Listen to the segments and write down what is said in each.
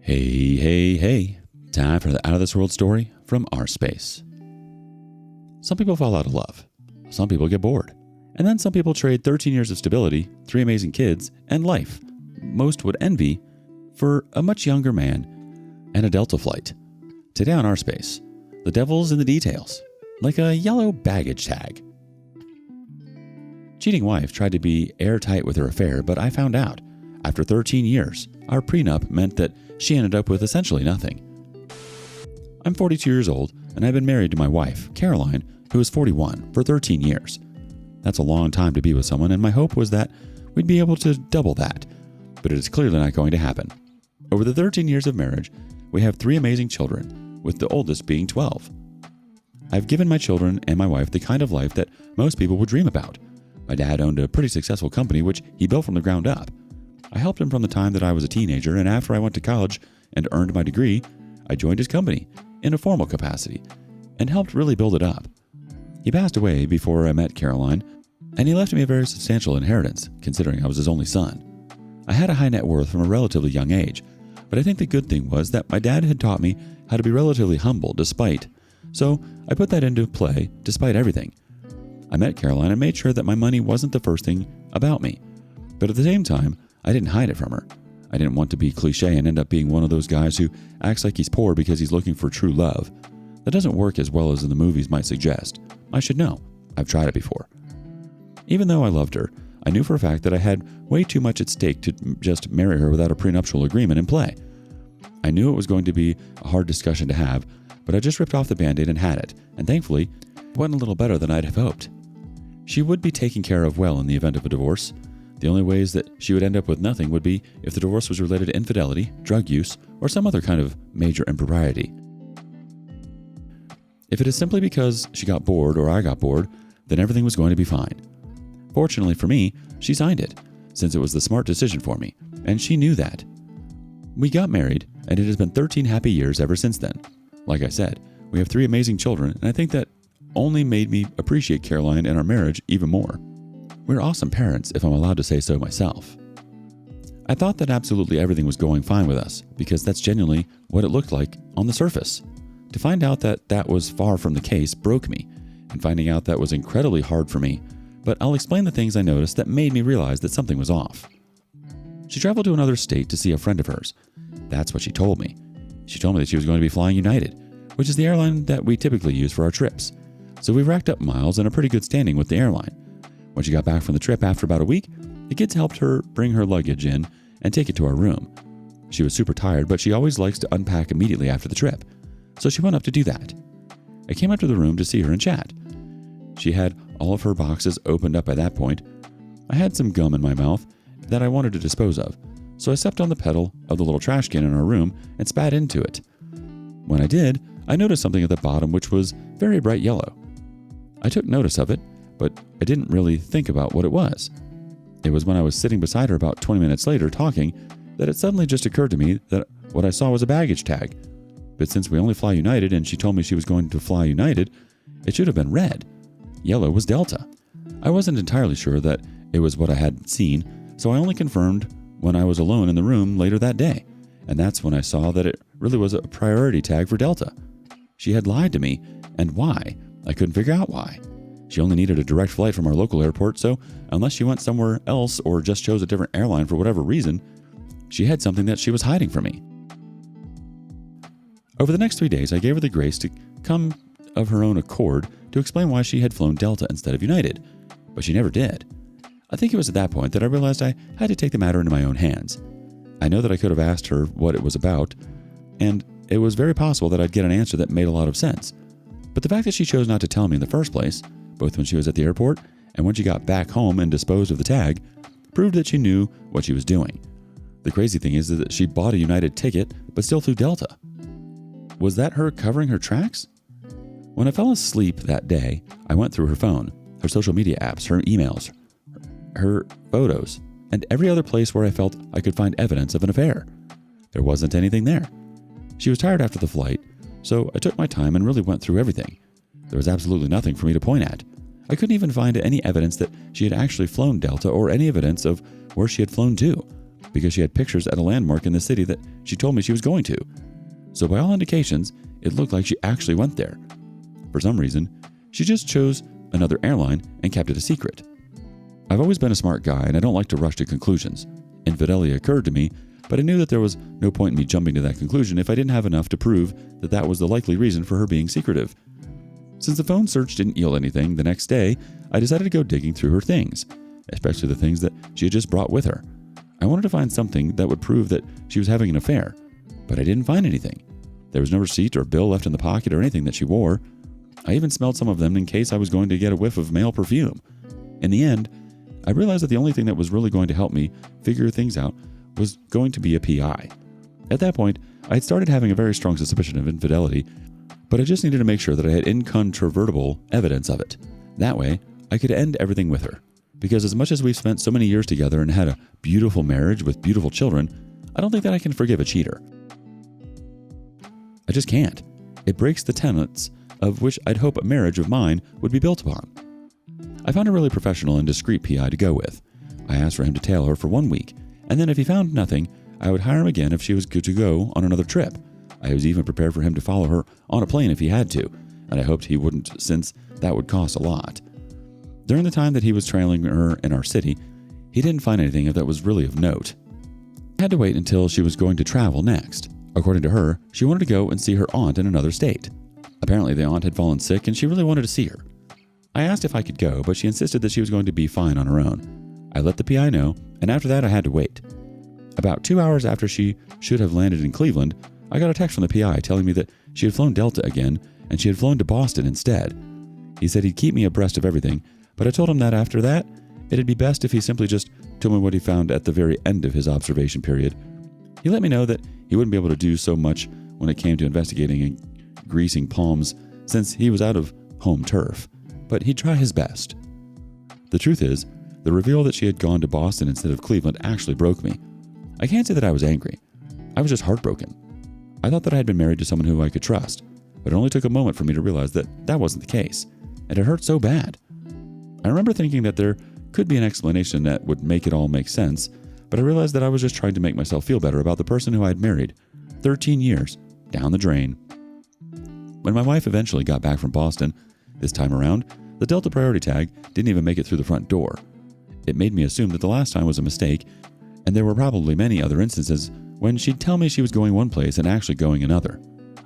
Hey. Time for the Out of This World story from rSpace. Some people fall out of love. Some people get bored. And then some people trade 13 years of stability, 3 amazing kids, and life most would envy for a much younger man and a Delta flight. Today on rSpace, the devil's in the details, like a yellow baggage tag. Cheating wife tried to be airtight with her affair, but I found out, after 13 years, our prenup meant that she ended up with essentially nothing. I'm 42 years old, and I've been married to my wife, Caroline, who is 41, for 13 years. That's a long time to be with someone, and my hope was that we'd be able to double that, but it is clearly not going to happen. Over the 13 years of marriage, we have 3 amazing children, with the oldest being 12. I've given my children and my wife the kind of life that most people would dream about. My dad owned a pretty successful company which he built from the ground up. I helped him from the time that I was a teenager, and after I went to college and earned my degree, I joined his company in a formal capacity and helped really build it up. He passed away before I met Caroline, and he left me a very substantial inheritance, considering I was his only son. I had a high net worth from a relatively young age, but I think the good thing was that my dad had taught me how to be relatively humble so I put that into play despite everything. I met Caroline and made sure that my money wasn't the first thing about me, but at the same time, I didn't hide it from her. I didn't want to be cliche and end up being one of those guys who acts like he's poor because he's looking for true love. That doesn't work as well as in the movies might suggest. I should know. I've tried it before. Even though I loved her, I knew for a fact that I had way too much at stake to just marry her without a prenuptial agreement in play. I knew it was going to be a hard discussion to have, but I just ripped off the Band-Aid and had it, and thankfully, it went a little better than I'd have hoped. She would be taken care of well in the event of a divorce. The only ways that she would end up with nothing would be if the divorce was related to infidelity, drug use, or some other kind of major impropriety. If it is simply because she got bored or I got bored, then everything was going to be fine. Fortunately for me, she signed it, since it was the smart decision for me, and she knew that. We got married, and it has been 13 happy years ever since then. Like I said, we have 3 amazing children, and I think that only made me appreciate Caroline and our marriage even more. We're awesome parents, if I'm allowed to say so myself. I thought that absolutely everything was going fine with us, because that's genuinely what it looked like on the surface. To find out that that was far from the case broke me, and finding out that was incredibly hard for me, but I'll explain the things I noticed that made me realize that something was off. She traveled to another state to see a friend of hers. That's what she told me. She told me that she was going to be flying United, which is the airline that we typically use for our trips. So we racked up miles and a pretty good standing with the airline. When she got back from the trip after about a week, the kids helped her bring her luggage in and take it to our room. She was super tired, but she always likes to unpack immediately after the trip, so she went up to do that. I came up to the room to see her and chat. She had all of her boxes opened up by that point. I had some gum in my mouth that I wanted to dispose of, so I stepped on the pedal of the little trash can in our room and spat into it. When I did, I noticed something at the bottom which was very bright yellow. I took notice of it, but I didn't really think about what it was. It was when I was sitting beside her about 20 minutes later talking that it suddenly just occurred to me that what I saw was a baggage tag. But since we only fly United and she told me she was going to fly United, it should have been red. Yellow was Delta. I wasn't entirely sure that it was what I had seen, so I only confirmed when I was alone in the room later that day, and that's when I saw that it really was a priority tag for Delta. She had lied to me, and why? I couldn't figure out why. She only needed a direct flight from our local airport, so unless she went somewhere else or just chose a different airline for whatever reason, she had something that she was hiding from me. Over the next 3 days, I gave her the grace to come of her own accord to explain why she had flown Delta instead of United, but she never did. I think it was at that point that I realized I had to take the matter into my own hands. I know that I could have asked her what it was about, and it was very possible that I'd get an answer that made a lot of sense. But the fact that she chose not to tell me in the first place, both when she was at the airport and when she got back home and disposed of the tag, proved that she knew what she was doing. The crazy thing is that she bought a United ticket but still flew Delta. Was that her covering her tracks? When I fell asleep that day, I went through her phone, her social media apps, her emails, her photos, and every other place where I felt I could find evidence of an affair. There wasn't anything there. She was tired after the flight, so I took my time and really went through everything. There was absolutely nothing for me to point at. I couldn't even find any evidence that she had actually flown Delta or any evidence of where she had flown to. because she had pictures at a landmark in the city that she told me she was going to. So by all indications, it looked like she actually went there. For some reason, she just chose another airline and kept it a secret. I've always been a smart guy and I don't like to rush to conclusions. Infidelity occurred to me, but I knew that there was no point in me jumping to that conclusion if I didn't have enough to prove that that was the likely reason for her being secretive. Since the phone search didn't yield anything, the next day, I decided to go digging through her things, especially the things that she had just brought with her. I wanted to find something that would prove that she was having an affair, but I didn't find anything. There was no receipt or bill left in the pocket or anything that she wore. I even smelled some of them in case I was going to get a whiff of male perfume. In the end, I realized that the only thing that was really going to help me figure things out was going to be a PI. At that point, I had started having a very strong suspicion of infidelity, but I just needed to make sure that I had incontrovertible evidence of it. That way, I could end everything with her. Because as much as we've spent so many years together and had a beautiful marriage with beautiful children, I don't think that I can forgive a cheater. I just can't. It breaks the tenets of which I'd hope a marriage of mine would be built upon. I found a really professional and discreet PI to go with. I asked for him to tail her for 1 week, and then if he found nothing, I would hire him again if she was good to go on another trip. I was even prepared for him to follow her on a plane if he had to, and I hoped he wouldn't since that would cost a lot. During the time that he was trailing her in our city, he didn't find anything that was really of note. I had to wait until she was going to travel next. According to her, she wanted to go and see her aunt in another state. Apparently the aunt had fallen sick and she really wanted to see her. I asked if I could go, but she insisted that she was going to be fine on her own. I let the PI know, and after that I had to wait. About 2 hours after she should have landed in Cleveland, I got a text from the PI telling me that she had flown Delta again and she had flown to Boston instead. He said he'd keep me abreast of everything, but I told him that after that, it'd be best if he simply just told me what he found at the very end of his observation period. He let me know that he wouldn't be able to do so much when it came to investigating and greasing palms since he was out of home turf, but he'd try his best. The truth is, the reveal that she had gone to Boston instead of Cleveland actually broke me. I can't say that I was angry. I was just heartbroken. I thought that I had been married to someone who I could trust, but it only took a moment for me to realize that that wasn't the case, and it hurt so bad. I remember thinking that there could be an explanation that would make it all make sense, but I realized that I was just trying to make myself feel better about the person who I had married 13 years down the drain. When my wife eventually got back from Boston, this time around, the Delta priority tag didn't even make it through the front door. It made me assume that the last time was a mistake, and there were probably many other instances when she'd tell me she was going one place and actually going another.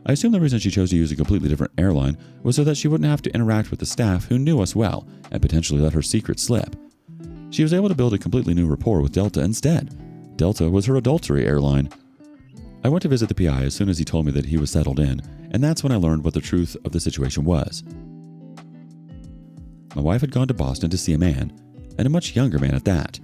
I assume the reason she chose to use a completely different airline was so that she wouldn't have to interact with the staff who knew us well and potentially let her secret slip. She was able to build a completely new rapport with Delta instead. Delta was her adultery airline. I went to visit the PI as soon as he told me that he was settled in, and that's when I learned what the truth of the situation was. My wife had gone to Boston to see a man, and a much younger man at that.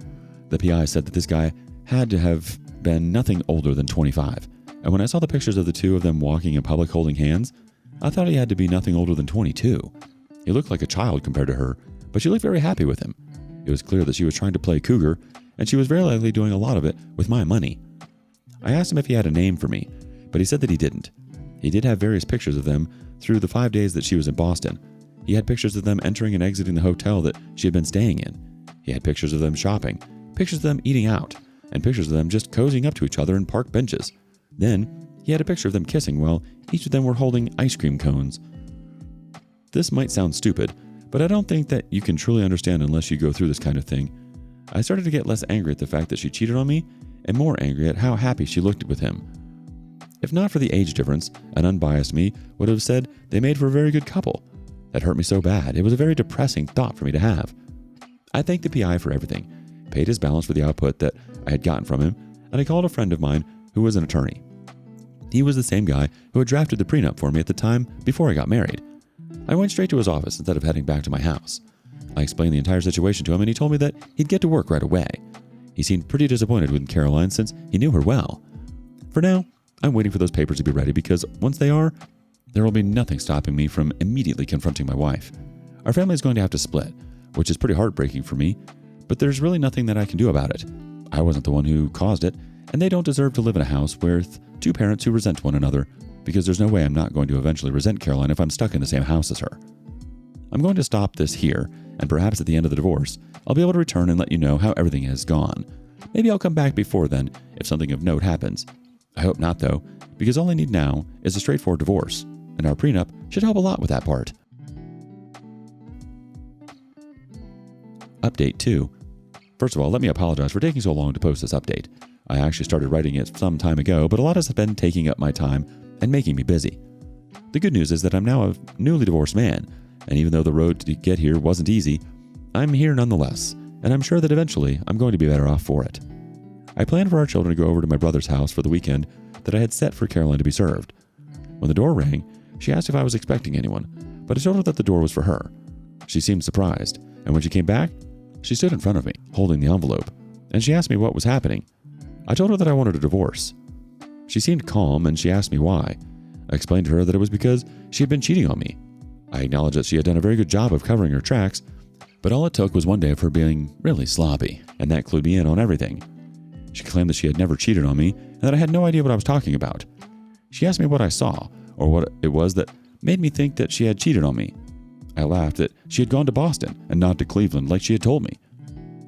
The PI said that this guy had to have been nothing older than 25, and when I saw the pictures of the two of them walking in public holding hands, I thought he had to be nothing older than 22. He looked like a child compared to her, but she looked very happy with him. It was clear that she was trying to play cougar, and she was very likely doing a lot of it with my money. I asked him if he had a name for me, but he said that he didn't. He did have various pictures of them through the 5 days that she was in Boston. He had pictures of them entering and exiting the hotel that she had been staying in. He had pictures of them shopping, pictures of them eating out, and pictures of them just cozying up to each other in park benches. Then, he had a picture of them kissing while each of them were holding ice cream cones. This might sound stupid, but I don't think that you can truly understand unless you go through this kind of thing. I started to get less angry at the fact that she cheated on me, and more angry at how happy she looked with him. If not for the age difference, an unbiased me would have said they made for a very good couple. That hurt me so bad, it was a very depressing thought for me to have. I thanked the PI for everything, paid his balance for the output that I had gotten from him, and I called a friend of mine who was an attorney. He was the same guy who had drafted the prenup for me at the time before I got married. I went straight to his office instead of heading back to my house. I explained the entire situation to him, and he told me that he'd get to work right away. He seemed pretty disappointed with Caroline since he knew her well. For now, I'm waiting for those papers to be ready because once they are, there will be nothing stopping me from immediately confronting my wife. Our family is going to have to split, which is pretty heartbreaking for me, but there's really nothing that I can do about it. I wasn't the one who caused it, and they don't deserve to live in a house with two parents who resent one another, because there's no way I'm not going to eventually resent Caroline if I'm stuck in the same house as her. I'm going to stop this here, and perhaps at the end of the divorce, I'll be able to return and let you know how everything has gone. Maybe I'll come back before then if something of note happens. I hope not, though, because all I need now is a straightforward divorce, and our prenup should help a lot with that part. Update 2. First of all, let me apologize for taking so long to post this update. I actually started writing it some time ago, but a lot has been taking up my time and making me busy. The good news is that I'm now a newly divorced man, and even though the road to get here wasn't easy, I'm here nonetheless, and I'm sure that eventually I'm going to be better off for it. I planned for our children to go over to my brother's house for the weekend that I had set for Caroline to be served. When the door rang, she asked if I was expecting anyone, but I told her that the door was for her. She seemed surprised, and when she came back, she stood in front of me, holding the envelope, and she asked me what was happening. I told her that I wanted a divorce. She seemed calm, and she asked me why. I explained to her that it was because she had been cheating on me. I acknowledged that she had done a very good job of covering her tracks, but all it took was one day of her being really sloppy, and that clued me in on everything. She claimed that she had never cheated on me, and that I had no idea what I was talking about. She asked me what I saw, or what it was that made me think that she had cheated on me. I laughed that she had gone to Boston and not to Cleveland like she had told me.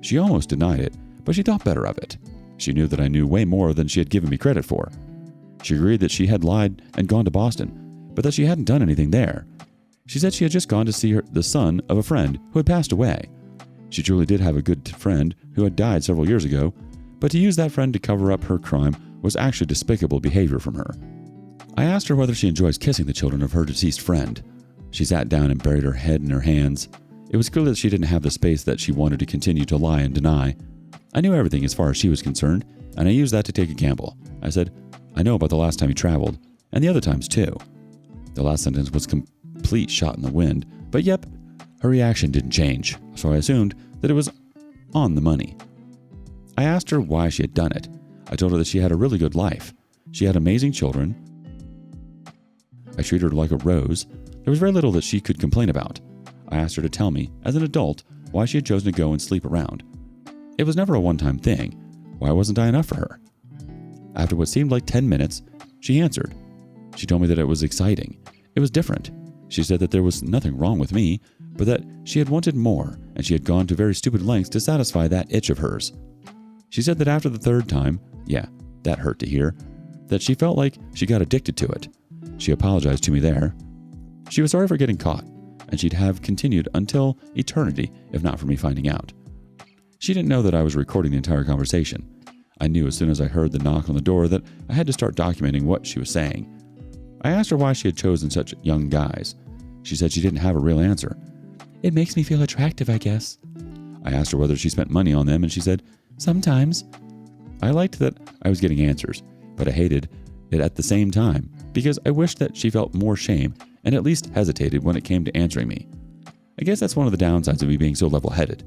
She almost denied it, but she thought better of it. She knew that I knew way more than she had given me credit for. She agreed that she had lied and gone to Boston, but that she hadn't done anything there. She said she had just gone to see the son of a friend who had passed away. She truly did have a good friend who had died several years ago, but to use that friend to cover up her crime was actually despicable behavior from her. I asked her whether she enjoys kissing the children of her deceased friend. She sat down and buried her head in her hands. It was clear that she didn't have the space that she wanted to continue to lie and deny. I knew everything as far as she was concerned, and I used that to take a gamble. I said, I know about the last time you traveled, and the other times too. The last sentence was complete shot in the wind, but yep, her reaction didn't change, so I assumed that it was on the money. I asked her why she had done it. I told her that she had a really good life. She had amazing children. I treated her like a rose. There was very little that she could complain about. I asked her to tell me, as an adult, why she had chosen to go and sleep around. It was never a one-time thing. Why wasn't I enough for her? After what seemed like 10 minutes, she answered. She told me that it was exciting. It was different. She said that there was nothing wrong with me, but that she had wanted more, and she had gone to very stupid lengths to satisfy that itch of hers. She said that after the third time, yeah, that hurt to hear, that she felt like she got addicted to it. She apologized to me there. She was sorry for getting caught, and she'd have continued until eternity if not for me finding out. She didn't know that I was recording the entire conversation. I knew as soon as I heard the knock on the door that I had to start documenting what she was saying. I asked her why she had chosen such young guys. She said she didn't have a real answer. It makes me feel attractive, I guess. I asked her whether she spent money on them, and she said, sometimes. I liked that I was getting answers, but I hated it at the same time because I wished that she felt more shame and at least hesitated when it came to answering me. I guess that's one of the downsides of me being so level-headed.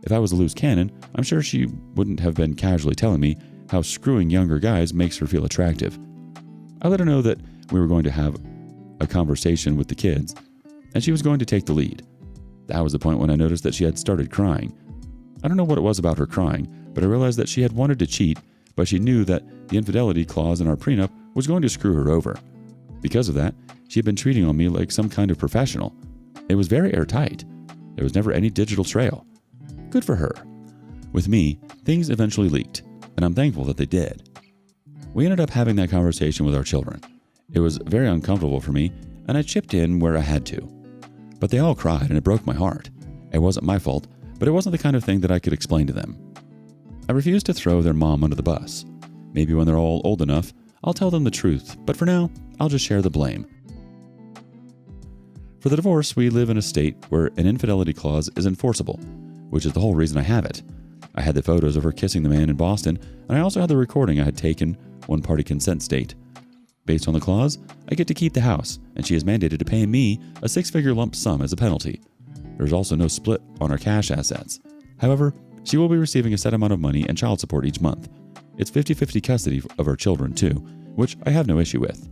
If I was a loose cannon, I'm sure she wouldn't have been casually telling me how screwing younger guys makes her feel attractive. I let her know that we were going to have a conversation with the kids, and she was going to take the lead. That was the point when I noticed that she had started crying. I don't know what it was about her crying, but I realized that she had wanted to cheat, but she knew that the infidelity clause in our prenup was going to screw her over. Because of that, she had been treating on me like some kind of professional. It was very airtight. There was never any digital trail. Good for her. With me, things eventually leaked, and I'm thankful that they did. We ended up having that conversation with our children. It was very uncomfortable for me, and I chipped in where I had to. But they all cried, and it broke my heart. It wasn't my fault, but it wasn't the kind of thing that I could explain to them. I refused to throw their mom under the bus. Maybe when they're all old enough, I'll tell them the truth, but for now, I'll just share the blame. For the divorce, we live in a state where an infidelity clause is enforceable, which is the whole reason I have it. I had the photos of her kissing the man in Boston, and I also had the recording I had taken, one-party consent state. Based on the clause, I get to keep the house, and she is mandated to pay me a 6-figure lump sum as a penalty. There's also no split on our cash assets. However, she will be receiving a set amount of money and child support each month. It's 50-50 custody of her children too, which I have no issue with.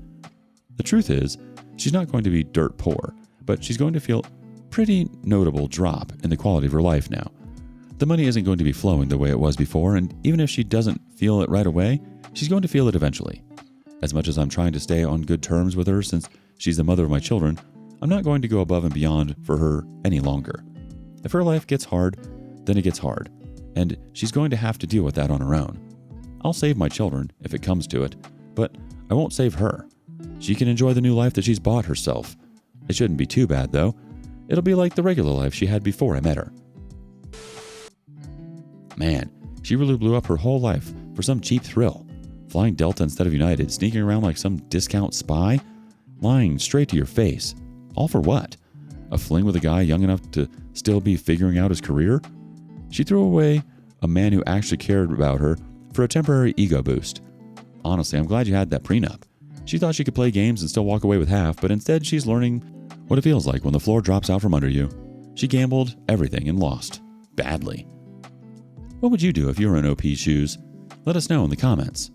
The truth is, she's not going to be dirt poor, but she's going to feel pretty notable drop in the quality of her life now. The money isn't going to be flowing the way it was before, and even if she doesn't feel it right away, she's going to feel it eventually. As much as I'm trying to stay on good terms with her since she's the mother of my children, I'm not going to go above and beyond for her any longer. If her life gets hard, then it gets hard. and she's going to have to deal with that on her own. I'll save my children if it comes to it, but I won't save her. She can enjoy the new life that she's bought herself. It shouldn't be too bad, though. It'll be like the regular life she had before I met her. Man, she really blew up her whole life for some cheap thrill. Flying Delta instead of United, sneaking around like some discount spy, lying straight to your face. All for what? A fling with a guy young enough to still be figuring out his career? She threw away a man who actually cared about her for a temporary ego boost. Honestly, I'm glad you had that prenup. She thought she could play games and still walk away with half, but instead she's learning what it feels like when the floor drops out from under you. She gambled everything and lost. Badly. What would you do if you were in OP's shoes? Let us know in the comments.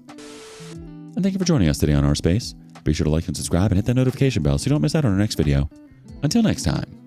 And thank you for joining us today on rSpace. Be sure to like and subscribe and hit that notification bell so you don't miss out on our next video. Until next time.